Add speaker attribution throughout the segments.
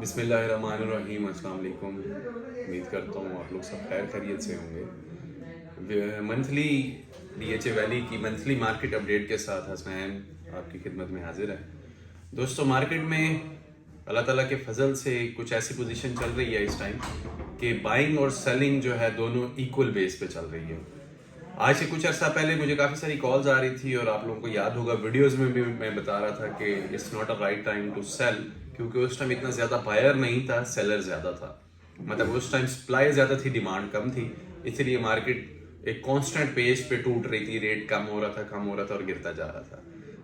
Speaker 1: بسم اللہ الرحمن الرحیم۔ السلام علیکم، امید کرتا ہوں آپ لوگ سب خیر خیریت سے ہوں گے۔ Monthly D H A valley کی منتھلی مارکیٹ اپڈیٹ کے ساتھ حسنین آپ کی خدمت میں حاضر ہے۔ دوستو، مارکیٹ میں اللہ تعالیٰ کے فضل سے کچھ ایسی پوزیشن چل رہی ہے اس ٹائم کہ بائنگ اور سیلنگ جو ہے دونوں ایکول بیس پہ چل رہی ہے۔ آج سے کچھ عرصہ پہلے مجھے کافی ساری کالز آ رہی تھی اور آپ لوگوں کو یاد ہوگا ویڈیوز میں بھی میں بتا رہا تھا کہ it's not a right time to sell, کیونکہ اس ٹائم اتنا زیادہ بائر نہیں تھا، سیلر زیادہ تھا۔ مطلب اس ٹائم سپلائی زیادہ تھی، ڈیمانڈ کم تھی، اس لیے مارکیٹ ایک کانسٹنٹ پیج پہ ٹوٹ رہی تھی، ریٹ کم ہو رہا تھا اور گرتا جا رہا تھا۔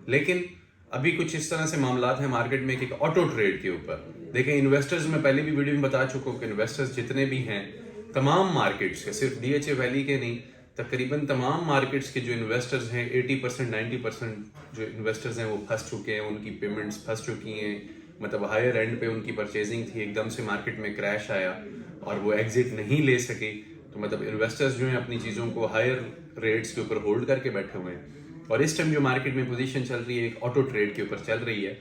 Speaker 1: لیکن ابھی کچھ اس طرح سے معاملات ہیں مارکیٹ میں کہ آٹو ٹریڈ کے اوپر دیکھیں، انویسٹرز میں پہلے بھی ویڈیو میں بتا چکا ہوں کہ انویسٹرز جتنے بھی ہیں تمام مارکیٹس کے، صرف ڈی ایچ اے ویلی کے نہیں، تقریباً تمام مارکیٹس کے جو انویسٹرز ہیں 80% 90% جو انویسٹرز ہیں وہ پھنس چکے ہیں، ان کی پیمنٹس پھنس چکی ہیں۔ مطلب ہائر اینڈ پہ ان کی پرچیزنگ تھی، ایک دم سے مارکیٹ میں کریش آیا اور وہ ایگزٹ نہیں لے سکے، تو مطلب انویسٹرز جو ہیں اپنی چیزوں کو ہائر ریٹس کے اوپر ہولڈ کر کے بیٹھے ہوئے ہیں۔ اور اس ٹائم جو مارکیٹ میں پوزیشن چل رہی ہے ایک آٹو ٹریڈ کے اوپر چل رہی ہے۔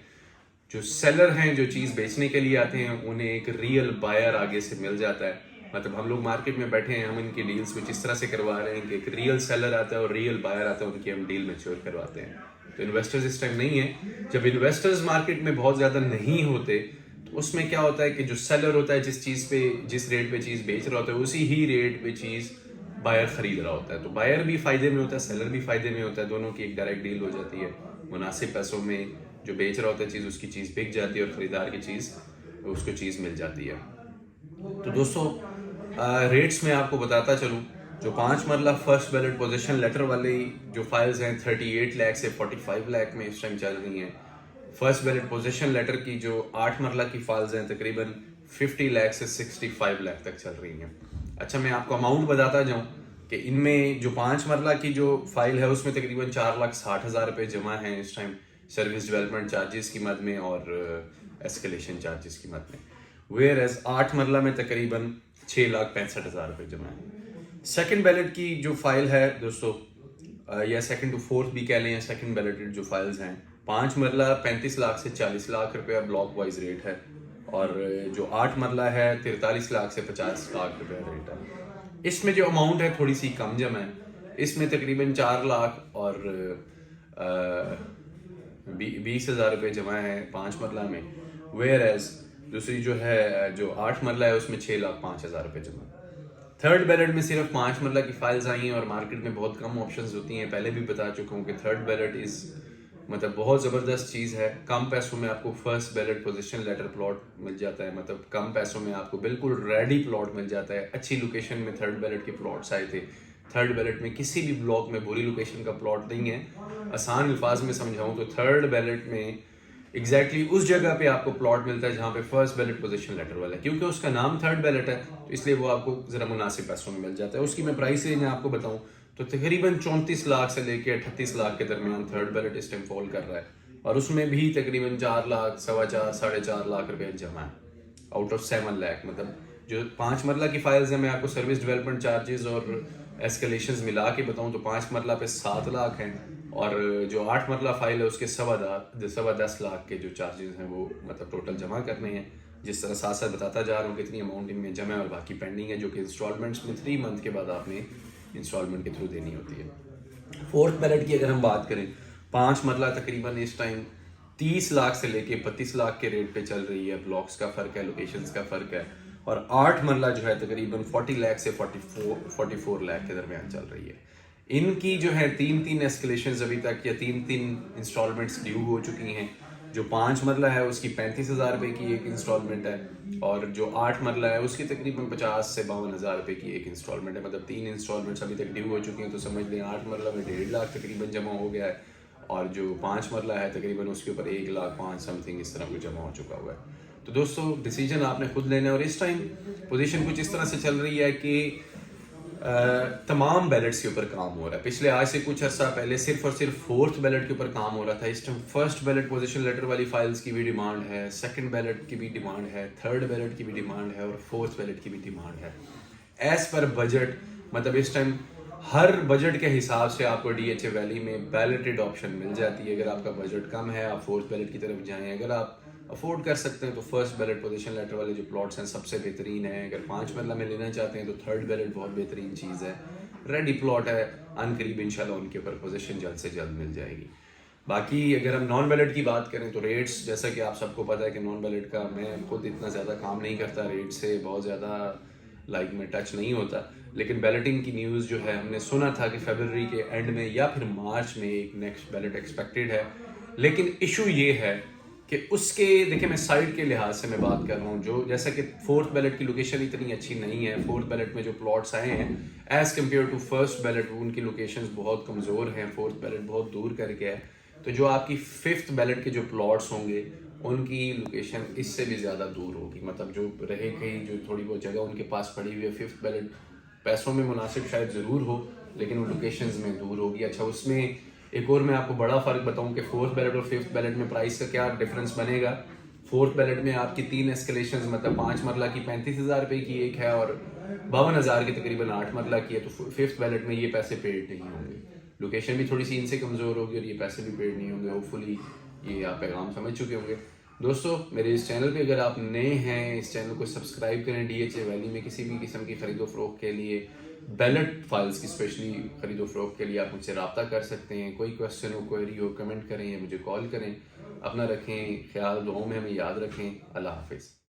Speaker 1: جو سیلر ہیں جو چیز بیچنے کے لیے آتے ہیں انہیں ایک ریئل بائر آگے سے مل جاتا ہے۔ مطلب ہم لوگ مارکیٹ میں بیٹھے ہیں، ہم ان کی ڈیلز کچھ اس طرح سے کروا رہے ہیں کہ ایک ریئل سیلر آتا ہے اور ریئل بائر آتا ہے، ان کی ہم ڈیل میچور کرواتے ہیں۔ تو انویسٹرز اس ٹائم نہیں ہیں۔ جب انویسٹرز مارکیٹ میں بہت زیادہ نہیں ہوتے تو اس میں کیا ہوتا ہے کہ جو سیلر ہوتا ہے جس ریٹ پہ چیز بیچ رہا ہوتا ہے اسی ہی ریٹ پہ چیز بائر خرید رہا ہوتا ہے، تو بائر بھی فائدے میں ہوتا ہے، سیلر بھی فائدے میں ہوتا ہے، دونوں کی ایک ڈائریکٹ ڈیل ہو جاتی ہے۔ مناسب پیسوں میں جو بیچ رہا ہوتا ہے چیز، اس کی چیز بک جاتی ہے اور خریدار کی چیز اس کو چیز مل جاتی ہے۔ تو دوستو، ریٹس میں آپ کو بتاتا چلوں، جو 5 مرلہ فرسٹ بیلٹ پوزیشن لیٹر والی جو فائلز ہیں 38 لاکھ سے 45 لاکھ میں اس ٹائم چل رہی ہیں۔ فرسٹ بیلٹ پوزیشن لیٹر کی جو 8 مرلہ کی فائلز ہیں تقریباً 50 لاکھ سے 65 لاکھ تک چل رہی ہیں۔ اچھا، میں آپ کو اماؤنٹ بتاتا جاؤں کہ ان میں جو 5 مرلہ کی جو فائل ہے اس میں تقریباً 4,60,000 روپے جمع ہیں اس ٹائم، سروس ڈیولپمنٹ چارجز کی مد میں اور ایسکیلیشن چارجز کی مد میں، ویئر ایز 8 مرلہ میں تقریباً 6,65,000 روپے جمع ہیں۔ سیکنڈ بیلٹ کی جو فائل ہے دوستو، یا سیکنڈ ٹو فورتھ بھی کہہ لیں، یا سیکنڈ بیلٹ جو فائلز ہیں 5 مرلہ 35 لاکھ سے 40 لاکھ روپیہ بلاک وائز ریٹ ہے، اور جو 8 مرلہ ہے 43 لاکھ سے 50 لاکھ روپیہ ریٹ ہے۔ اس میں جو اماؤنٹ ہے تھوڑی سی کم جمع ہے، اس میں تقریباً 4 لاکھ اور 20,000 روپے جمع ہے 5 مرلہ میں، ویئر ایز دوسری جو ہے جو 8 مرلہ ہے اس میں 6,05,000 روپے جمع۔ تھرڈ بیلٹ میں صرف 5 مرلہ کی فائلز آئی ہیں اور مارکیٹ میں بہت کم آپشنز ہوتی ہیں، پہلے بھی بتا چکا ہوں کہ تھرڈ بیلٹ مطلب بہت زبردست چیز ہے۔ کم پیسوں میں آپ کو first belt position letter plot مل جاتا ہے، مطلب کم پیسوں میں آپ کو بالکل ریڈی پلاٹ مل جاتا ہے۔ اچھی لوکیشن میں تھرڈ بیلٹ کے پلاٹس آئے تھے، تھرڈ بیلٹ میں کسی بھی بلاک میں بری لوکیشن کا پلاٹ نہیں ہے۔ آسان الفاظ میں سمجھاؤں تو تھرڈ بیلٹ میں ایگزیکٹلی اس جگہ پہ آپ کو پلاٹ ملتا ہے جہاں پہ فرسٹ بیلٹ پوزیشن لیٹر والا ہے، کیونکہ اس کا نام تھرڈ بیلٹ ہے تو اس لیے وہ آپ کو ذرا مناسب پیسوں میں مل جاتا ہے۔ اس کی میں پرائس رینج آپ کو بتاؤں تو تقریباً 34 لاکھ سے لے کے 38 لاکھ کے درمیان تھرڈ بیلٹ اس ٹائم فال کر رہا ہے، اور اس میں بھی تقریباً 4 لاکھ 4.25 4.5 لاکھ روپے جمع ہے آؤٹ آف 7 لاکھ۔ مطلب جو 5 مرلہ کی فائلز ہیں، میں آپ کو سروس ڈیولپمنٹ چارجز اور ایسکیلیشنز ملا کے بتاؤں تو 5 مرلہ پہ 7 لاکھ ہیں، اور جو 8 مرلہ فائل ہے اس کے 10.25 لاکھ کے جو چارجز ہیں وہ مطلب ٹوٹل جمع کرنے ہیں۔ جس طرح ساتھ ساتھ بتاتا جا رہا ہوں کتنی اماؤنٹ ان میں جمع ہے اور باقی پینڈنگ ہے، جو کہ انسٹالمنٹس میں 3 منتھ کے بعد آپ نے انسٹالمنٹ کے تھرو دینی ہوتی ہے۔ فورتھ بیلٹ کی اگر ہم بات کریں، 5 مرلہ تقریباً اس ٹائم 30 لاکھ سے لے کے 32 لاکھ کے ریٹ پہ چل رہی ہے، بلاکس کا فرق ہے، لوکیشنز کا فرق ہے، اور 8 مرلہ جو ہے تقریباً 40 لاکھ سے 44 لاکھ کے درمیان چل رہی ہے۔ ان کی جو ہے 3 ایسکیلیشنز ابھی تک یا 3 انسٹالمنٹس ڈیو ہو چکی ہیں۔ جو 5 مرلہ ہے اس کی 35,000 روپے کی ایک انسٹالمنٹ ہے، اور جو 8 مرلہ ہے اس کی تقریباً 50 سے 52,000 روپے کی ایک انسٹالمنٹ ہے۔ مطلب 3 انسٹالمنٹس ابھی تک ڈیو ہو چکی ہیں، تو سمجھ لیں 8 مرلہ میں 1.5 لاکھ تقریباً جمع ہو گیا ہے، اور جو 5 مرلہ ہے تقریباً اس کے اوپر 1,05,000 سم تھنگ اس طرح کو جمع ہو چکا ہوا ہے۔ تو دوستو، ڈیسیجن آپ نے خود لینا ہے، اور اس ٹائم پوزیشن کچھ اس طرح سے چل رہی ہے کہ تمام بیلٹس کے اوپر کام ہو رہا ہے۔ پچھلے آج سے کچھ عرصہ پہلے صرف اور صرف فورتھ بیلٹ کے اوپر کام ہو رہا تھا، اس time first belt position letter والی فائلز کی بھی ڈیمانڈ ہے، سیکنڈ بیلٹ کی بھی ڈیمانڈ ہے، تھرڈ بیلٹ کی بھی ڈیمانڈ ہے، اور فورتھ بیلٹ کی بھی ڈیمانڈ ہے۔ ایز پر بجٹ، مطلب اس ٹائم ہر بجٹ کے حساب سے آپ کو ڈی ایچ اے ویلی میں بیلٹڈ آپشن مل جاتی ہے۔ اگر آپ کا بجٹ کم ہے آپ فورتھ بیلٹ کی طرف جائیں، اگر آپ افورڈ کر سکتے ہیں تو فرسٹ بیلٹ پوزیشن لیٹر والے جو پلاٹس ہیں سب سے بہترین ہیں. اگر 5 مرلہ میں لینا چاہتے ہیں تو تھرڈ بیلٹ بہت بہترین چیز ہے. ریڈی پلاٹ ہے, ان قریب انشاءاللہ ان کے اوپر پوزیشن جلد سے جلد مل جائے گی. باقی اگر ہم نان بیلٹ کی بات کریں تو ریٹس, جیسا کہ آپ سب کو پتہ ہے کہ نان بیلٹ کا میں خود اتنا زیادہ کام نہیں کرتا, ریٹ سے بہت زیادہ میں ٹچ نہیں ہوتا. لیکن بیلٹنگ کی نیوز جو ہے ہم نے سنا تھا کہ فیبرری کے اینڈ میں یا پھر مارچ میں ایک نیکسٹ بیلٹ ایکسپیکٹڈ ہے. لیکن ایشو یہ ہے کہ اس کے دیکھیں میں سائٹ کے لحاظ سے میں بات کر رہا ہوں, جو جیسا کہ فورتھ بیلٹ کی لوکیشن اتنی اچھی نہیں ہے. فورتھ بیلٹ میں جو پلاٹس آئے ہیں as compared to first belt ان کی لوکیشنز بہت کمزور ہیں. فورتھ بیلٹ بہت دور کر کے ہے, تو جو آپ کی ففتھ بیلٹ کے جو پلاٹس ہوں گے ان کی لوکیشن اس سے بھی زیادہ دور ہوگی. مطلب جو رہے گئی جو تھوڑی بہت جگہ ان کے پاس پڑی ہوئی ہے, ففتھ بیلٹ پیسوں میں مناسب شاید ضرور ہو لیکن وہ لوکیشنز میں دور ہوگی. اچھا اس میں ایک اور میں آپ کو بڑا فرق بتاؤں کہ فورتھ بیلٹ اور ففتھ بیلٹ میں پرائس کا کیا ڈفرینس بنے گا. فورتھ بیلٹ میں آپ کی 3 اسکلیشنز, مطلب 5 مرلہ کی 35,000 روپے کی ایک ہے اور 52,000 کی تقریباً 8 مرلہ کی ہے. تو ففتھ بیلٹ میں یہ پیسے پیڈ نہیں ہوں گے, لوکیشن بھی تھوڑی سی ان سے کمزور ہوگی اور یہ پیسے بھی پیڈ نہیں ہوں گے. ہوپ فلی یہ آپ پیغام سمجھ چکے ہوں گے. دوستو میرے اس چینل پہ اگر آپ نئے ہیں اس چینل کو سبسکرائب کریں. ڈی ایچ اے ویلی میں کسی بھی قسم کی خرید و فروخت کے لیے, بیلٹ فائلز کی اسپیشلی خرید و فروخت کے لیے آپ مجھ سے رابطہ کر سکتے ہیں. کوئی کویسچن ہو, کوئری ہو, کمنٹ کریں یا مجھے کال کریں. اپنا رکھیں خیال, دعاؤں میں ہمیں یاد رکھیں. اللہ حافظ.